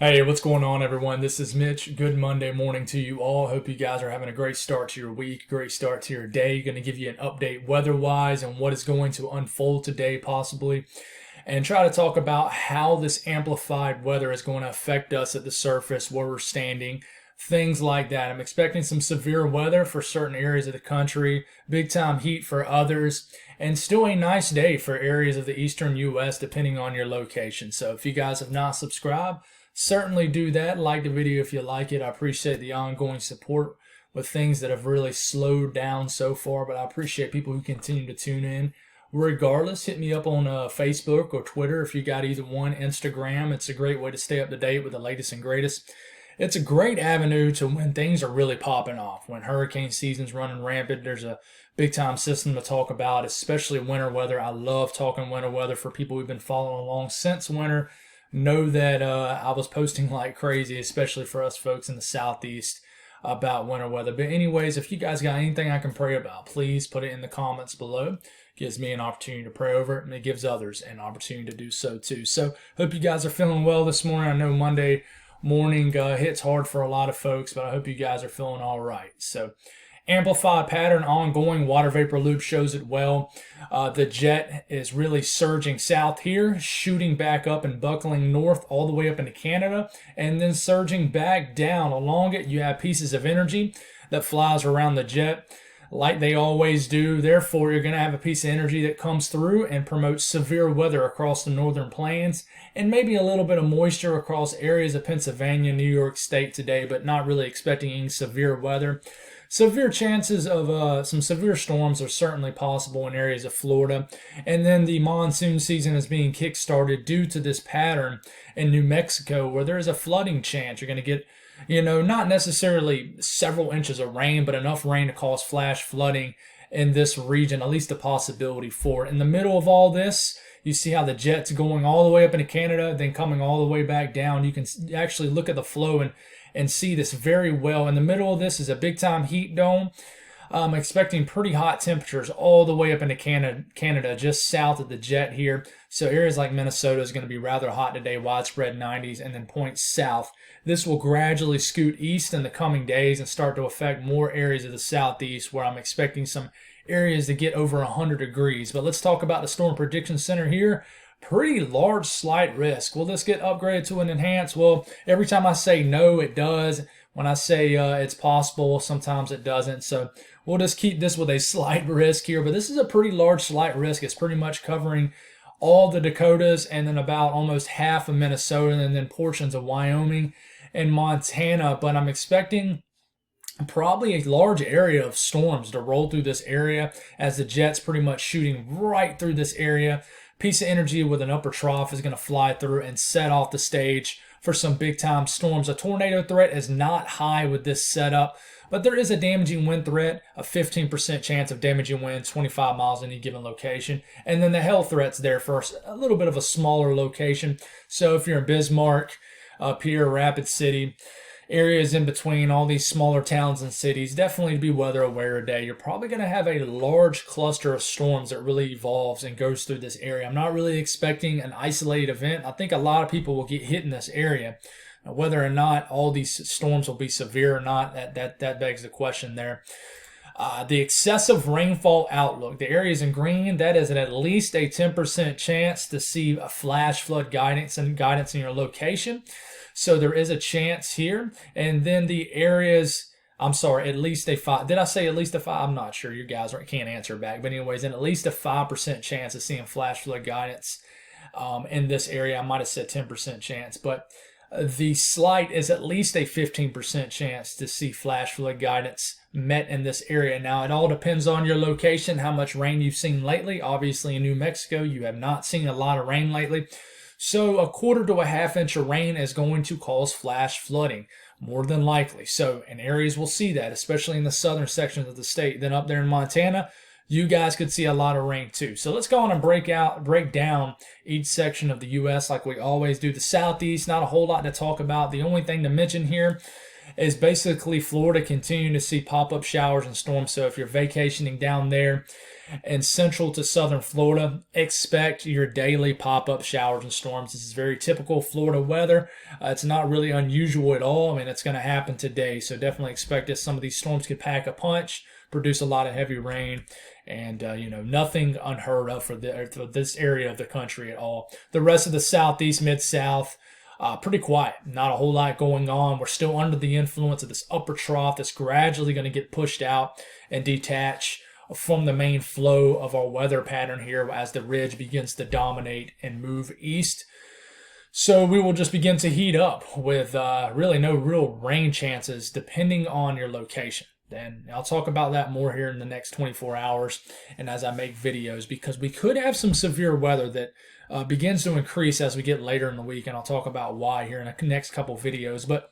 Hey, what's going on, everyone? This is Mitch. Good Monday morning to you all. Hope you guys are having a great start to your week, great start to your day. Going to give you an update weather-wise and what is going to unfold today, possibly, and try to talk about how this amplified weather is going to affect us at the surface, where we're standing, things like that. I'm expecting some severe weather for certain areas of the country, big time heat for others, and still a nice day for areas of the eastern U.S. depending on your location. So if you guys have not subscribed, certainly do that. Like the video if you like it. I appreciate the ongoing support with things that have really slowed down so far, but I appreciate people who continue to tune in. Regardless, hit me up on Facebook or Twitter if you got either one. Instagram, it's a great way to stay up to date with the latest and greatest. It's a great avenue to when things are really popping off. When hurricane season's running rampant, there's a big time system to talk about, especially winter weather. I love talking winter weather for people who've been following along since winter. Know that I was posting like crazy, especially for us folks in the Southeast, about winter weather. But anyways, if you guys got anything I can pray about, please put it in the comments below. Gives me an opportunity to pray over it, and it gives others an opportunity to do so too. So hope you guys are feeling well this morning. I know Monday morning hits hard for a lot of folks, but I hope you guys are feeling all right. So amplified pattern ongoing. Water vapor loop shows it well. The jet is really surging south here, shooting back up and buckling north all the way up into Canada, and then surging back down along it. You have pieces of energy that flies around the jet like they always do. Therefore, you're going to have a piece of energy that comes through and promotes severe weather across the northern plains, and maybe a little bit of moisture across areas of Pennsylvania, New York State today, but not really expecting any severe weather. Severe chances of some severe storms are certainly possible in areas of Florida. And then the monsoon season is being kick-started due to this pattern in New Mexico, where there is a flooding chance. You're going to get, not necessarily several inches of rain, but enough rain to cause flash flooding in this region, at least a possibility for it. In the middle of all this, you see how the jet's going all the way up into Canada, then coming all the way back down. You can actually look at the flow and see this very well. In the middle of this is a big time heat dome. I'm expecting pretty hot temperatures all the way up into Canada, just south of the jet here. So areas like Minnesota is going to be rather hot today, widespread 90s, and then points south. This will gradually scoot east in the coming days and start to affect more areas of the southeast, where I'm expecting some areas to get over 100 degrees. But let's talk about the Storm Prediction Center here. Pretty large slight risk. Will this get upgraded to an enhanced? Well, every time I say no, it does. When I say it's possible, sometimes it doesn't. So we'll just keep this with a slight risk here. But this is a pretty large slight risk. It's pretty much covering all the Dakotas and then about almost half of Minnesota and then portions of Wyoming and Montana. But I'm expecting probably a large area of storms to roll through this area as the jet's pretty much shooting right through this area. Piece of energy with an upper trough is going to fly through and set off the stage for some big time storms. A tornado threat is not high with this setup, but there is a damaging wind threat, a 15% chance of damaging winds, 25 miles in any given location. And then the hail threat's there for a little bit of a smaller location. So if you're in Bismarck, up here, Rapid City, areas in between all these smaller towns and cities, definitely to be weather aware today. You're probably going to have a large cluster of storms that really evolves and goes through this area. I'm not really expecting an isolated event. I think a lot of people will get hit in this area. Now, whether or not all these storms will be severe or not, that begs the question there. The excessive rainfall outlook, the areas in green, that is at least a 10% chance to see a flash flood guidance in your location. So there is a chance here. And then the areas, at least a 5. Did I say at least a 5? I'm not sure. You guys can't answer back. But anyways, and at least a 5% chance of seeing flash flood guidance in this area. I might have said 10% chance. But the slight is at least a 15% chance to see flash flood guidance met in this area. Now, it all depends on your location, how much rain you've seen lately. Obviously, in New Mexico, you have not seen a lot of rain lately. So a quarter to a half inch of rain is going to cause flash flooding, more than likely. So in areas we'll see that, especially in the southern sections of the state. Then up there in Montana, you guys could see a lot of rain too. So let's go on and break down each section of the U.S. like we always do. The Southeast, not a whole lot to talk about. The only thing to mention here is basically Florida continuing to see pop-up showers and storms. So if you're vacationing down there in central to southern Florida, expect your daily pop-up showers and storms. This is very typical Florida weather. It's not really unusual at all. I mean, it's going to happen today, so definitely expect that some of these storms could pack a punch, produce a lot of heavy rain, and nothing unheard of for this area of the country at all. The rest of the southeast, mid-south, pretty quiet. Not a whole lot going on. We're still under the influence of this upper trough that's gradually going to get pushed out and detach from the main flow of our weather pattern here as the ridge begins to dominate and move east. So we will just begin to heat up with really no real rain chances depending on your location. And I'll talk about that more here in the next 24 hours and as I make videos, because we could have some severe weather that begins to increase as we get later in the week, and I'll talk about why here in the next couple videos. But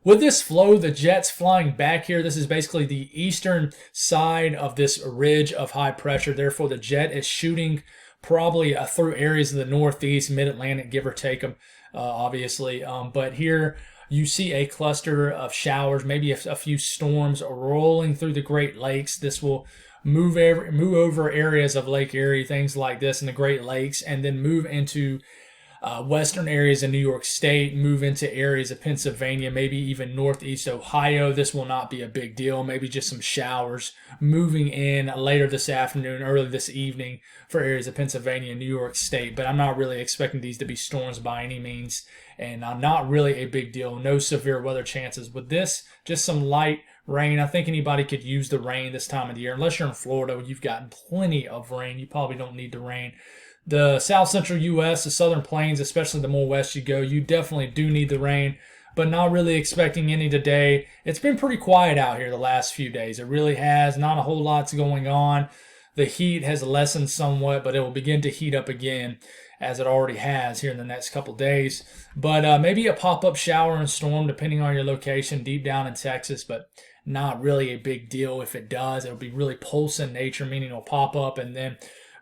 with this flow, the jet's flying back here. This is basically the eastern side of this ridge of high pressure. Therefore, the jet is shooting probably through areas of the northeast, mid-Atlantic, give or take them, obviously. But here you see a cluster of showers, maybe a few storms rolling through the Great Lakes. This will move over areas of Lake Erie, things like this in the Great Lakes, and then move into western areas of New York State, move into areas of Pennsylvania, maybe even northeast Ohio. This will not be a big deal. Maybe just some showers moving in later this afternoon, early this evening for areas of Pennsylvania and New York State. But I'm not really expecting these to be storms by any means, and not really a big deal. No severe weather chances with this. Just some light rain. I think anybody could use the rain this time of the year. Unless you're in Florida, you've gotten plenty of rain. You probably don't need the rain. The south central U.S., the southern plains, especially the more west you go, you definitely do need the rain, but not really expecting any today. It's been pretty quiet out here the last few days. It really has. Not a whole lot's going on. The heat has lessened somewhat, but it will begin to heat up again as it already has here in the next couple days. But maybe a pop-up shower and storm depending on your location deep down in Texas, but not really a big deal. If it does, it'll be really pulse in nature, meaning it'll pop up and then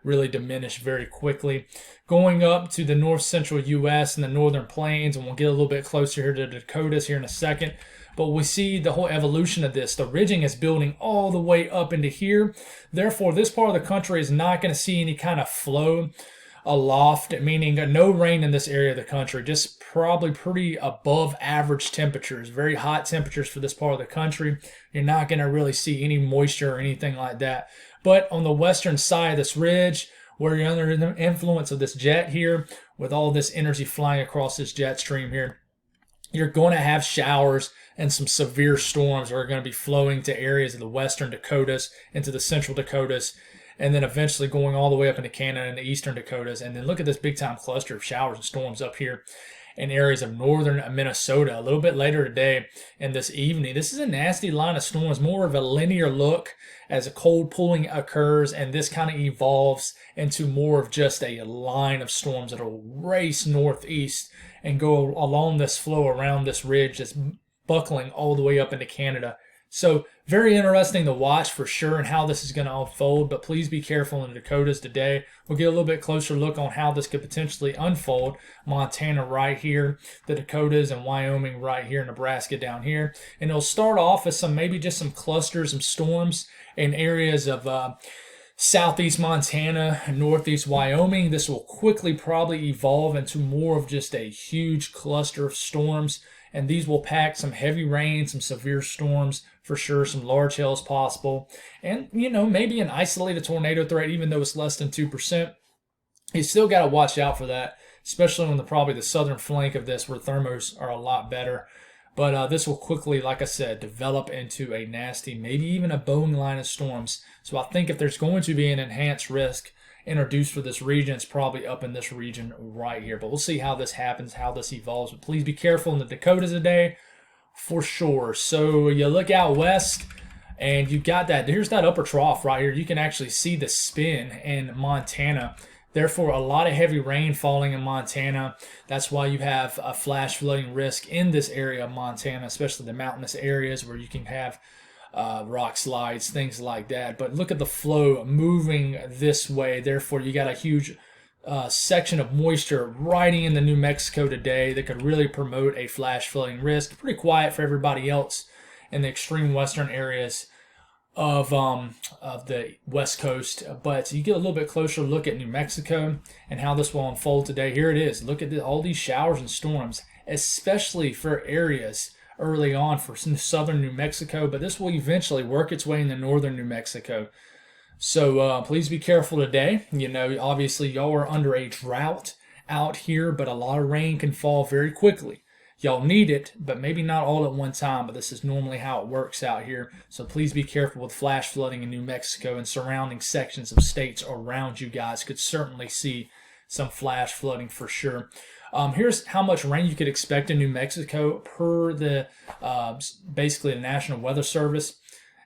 really diminish very quickly. Going up to the north central U.S. and the northern plains, and we'll get a little bit closer here to the Dakotas here in a second, but we see the whole evolution of this. The ridging is building all the way up into here. Therefore, this part of the country is not going to see any kind of flow aloft, meaning no rain in this area of the country, just probably pretty above average temperatures, very hot temperatures for this part of the country. You're not going to really see any moisture or anything like that. But on the western side of this ridge, where you're under the influence of this jet here, with all this energy flying across this jet stream here, you're going to have showers and some severe storms that are going to be flowing to areas of the western Dakotas, into the central Dakotas, and then eventually going all the way up into Canada and the eastern Dakotas. And then look at this big time cluster of showers and storms up here in areas of northern Minnesota a little bit later today and this evening. This is a nasty line of storms, more of a linear look as a cold pooling occurs, and this kind of evolves into more of just a line of storms that will race northeast and go along this flow around this ridge that's buckling all the way up into Canada. So very interesting to watch for sure and how this is going to unfold, but please be careful in the Dakotas today. We'll get a little bit closer look on how this could potentially unfold. Montana right here, the Dakotas, and Wyoming right here, Nebraska down here. And it'll start off as maybe just some clusters of storms in areas of southeast Montana and northeast Wyoming. This will quickly probably evolve into more of just a huge cluster of storms, and these will pack some heavy rain, some severe storms for sure, some large hails possible, and maybe an isolated tornado threat, even though it's less than 2%. You still got to watch out for that, especially on probably the southern flank of this, where thermos are a lot better. But this will quickly, like I said, develop into a nasty, maybe even a bone line of storms. So I think if there's going to be an enhanced risk introduced for this region, it's probably up in this region right here. But we'll see how this happens, how this evolves. But please be careful in the Dakotas today for sure. So you look out west, and you got that. Here's that upper trough right here. You can actually see the spin in Montana. Therefore, a lot of heavy rain falling in Montana. That's why you have a flash flooding risk in this area of Montana, especially the mountainous areas where you can have rock slides, things like that. But look at the flow moving this way. Therefore, you got a huge section of moisture riding into New Mexico today that could really promote a flash flooding risk. Pretty quiet for everybody else in the extreme western areas of the West Coast, but you get a little bit closer look at New Mexico and how this will unfold today. Here it is. Look at all these showers and storms, especially for areas early on for southern New Mexico, but this will eventually work its way into northern New Mexico. So please be careful today. You know, obviously y'all are under a drought out here, but a lot of rain can fall very quickly. Y'all need it, but maybe not all at one time, but this is normally how it works out here. So please be careful with flash flooding in New Mexico and surrounding sections of states around you guys. Could certainly see some flash flooding for sure. Here's how much rain you could expect in New Mexico per the basically the National Weather Service.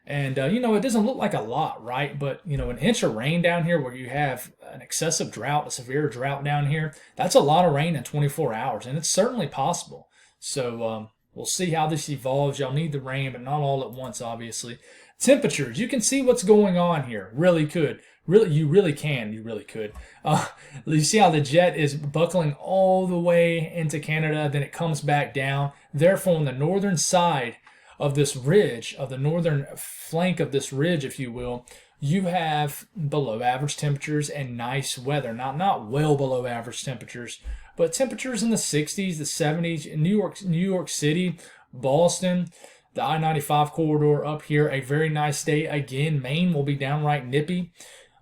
And, you know, it doesn't look like a lot, right? But, you know, an inch of rain down here where you have an excessive drought, a severe drought down here, that's a lot of rain in 24 hours, and it's certainly possible. So we'll see how this evolves. Y'all need the rain, but not all at once, obviously. Temperatures, you can see what's going on here. Really could. You really could. You see how the jet is buckling all the way into Canada, then it comes back down. Therefore, on the northern side of this ridge, of the northern flank of this ridge, if you will, you have below average temperatures and nice weather. Not well below average temperatures, but temperatures in the 60s, the 70s. In New York City, Boston, the I-95 corridor up here, a very nice day. Again, Maine will be downright nippy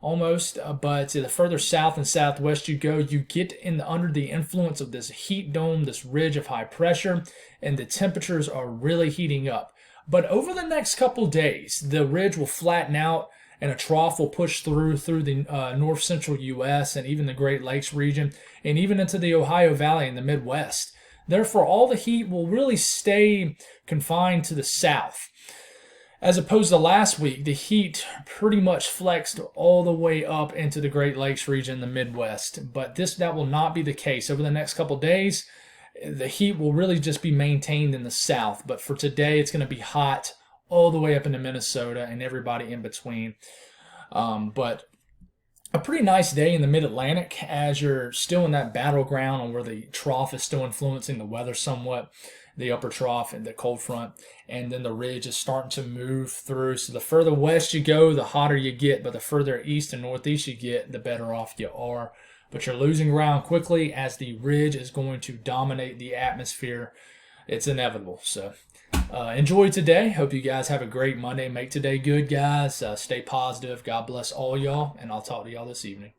almost, but the further south and southwest you go, you get under the influence of this heat dome, this ridge of high pressure, and the temperatures are really heating up. But over the next couple days, the ridge will flatten out and a trough will push through the north central U.S. and even the Great Lakes region and even into the Ohio Valley and the Midwest. Therefore, all the heat will really stay confined to the south. As opposed to last week, the heat pretty much flexed all the way up into the Great Lakes region, the Midwest. But that will not be the case. Over the next couple days, the heat will really just be maintained in the south. But for today, it's going to be hot all the way up into Minnesota and everybody in between. But a pretty nice day in the mid-Atlantic as you're still in that battleground on where the trough is still influencing the weather somewhat, the upper trough and the cold front, and then the ridge is starting to move through. So the further west you go, the hotter you get, but the further east and northeast you get, the better off you are. But you're losing ground quickly as the ridge is going to dominate the atmosphere. It's inevitable. So enjoy today. Hope you guys have a great Monday. Make today good, guys. Stay positive. God bless all y'all, and I'll talk to y'all this evening.